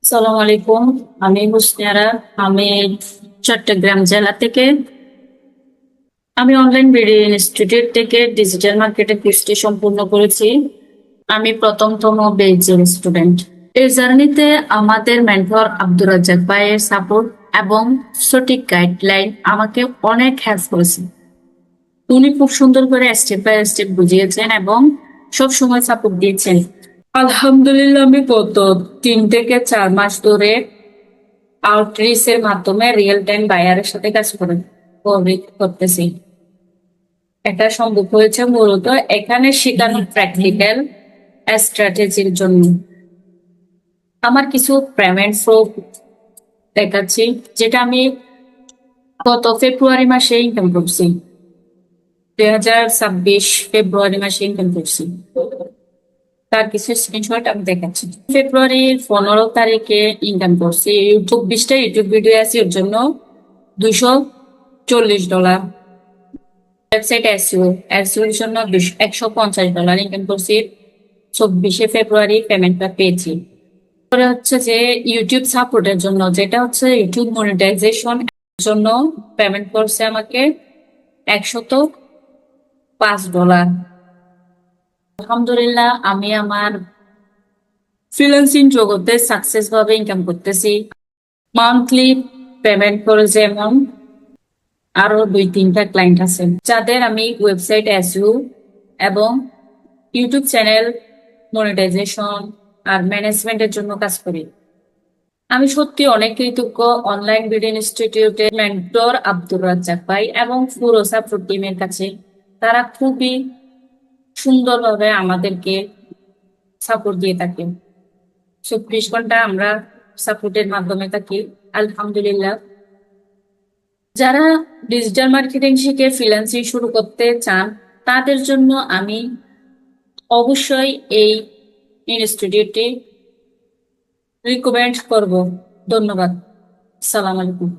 আসসালামু আলাইকুম। আমি হুসনিয়ারা। আমি চট্টগ্রাম জেলা থেকে। আমি অনলাইন বিডি ইনস্টিটিউট থেকে ডিজিটাল মার্কেটিং কোর্সটি সম্পূর্ণ করেছি। আমি প্রথমতম বেচের স্টুডেন্ট। এই জার্নিতে আমাদের মেন্টর আব্দুর রাজ্জাক ভাইয়ের সাপোর্ট এবং সঠিক গাইডলাইন আমাকে অনেক হেল্প করেছে। উনি খুব সুন্দর করে স্টেপ বাই স্টেপ বুঝিয়েছেন এবং সব সময় সাপোর্ট দিয়েছেন। আলহামদুলিল্লাহ, আমি গত 3 থেকে 4 মাস ধরে আউটরিচ এর মাধ্যমে রিয়েল টাইম বায়ারের সাথে কাজ করতেছি। এটা সম্ভব হয়েছে মূলত এখানে শেখানো প্র্যাকটিক্যাল স্ট্র্যাটেজির জন্য। আমার কিছু পেমেন্ট প্রুফ দেখাচ্ছি, যেটা আমি গত ফেব্রুয়ারি মাসে ইনকাম করছি। 2026 ফেব্রুয়ারি মাসে ইনকাম করছি। তার কিছু স্ক্রিনশট আমি দেখাচ্ছি। ফেব্রুয়ারির 15 তারিখে ইনকাম করছি। 24টা ইউটিউব ভিডিও আছে, এর জন্য $240। ওয়েবসাইট এসইও এসইও এর জন্য $150 ইনকাম করছি। 24শে ফেব্রুয়ারি পেমেন্টটা পেয়েছি। পরে হচ্ছে যে ইউটিউব সাপোর্টের জন্য, যেটা হচ্ছে ইউটিউব মনিটাইজেশন জন্য পেমেন্ট করছে আমাকে $105। আলহামদুলিল্লাহ, আমি আমার ফ্রিল্যান্সিং জগতে সাকসেস ভাবে ইনকাম করতেছি। মান্থলি পেমেন্ট করে, যেমন আরো 2-3টা ক্লায়েন্ট আছে যাদের আমি ওয়েবসাইট এসইও এবং ইউটিউব চ্যানেল মনিটাইজেশন আর ম্যানেজমেন্টের জন্য কাজ করি। আমি সত্যি অনেক কৃতজ্ঞ অনলাইন বিডি ইনস্টিটিউটের মেন্টর আব্দুর রাজ্জাক ভাই এবং পুরো সাপোর্ট টিমের কাছে। তারা খুবই সুন্দরভাবে আমাদেরকে সাপোর্ট দিয়ে থাকে। 24 ঘন্টা আমরা সাপোর্টের মাধ্যমে থাকি। আলহামদুলিল্লাহ, যারা ডিজিটাল মার্কেটিং শিখে ফ্রিল্যান্সিং শুরু করতে চান তাদের জন্য আমি অবশ্যই এই ইনস্টিটিউটটি রিকমেন্ড করব। ধন্যবাদ। আসসালামু আলাইকুম।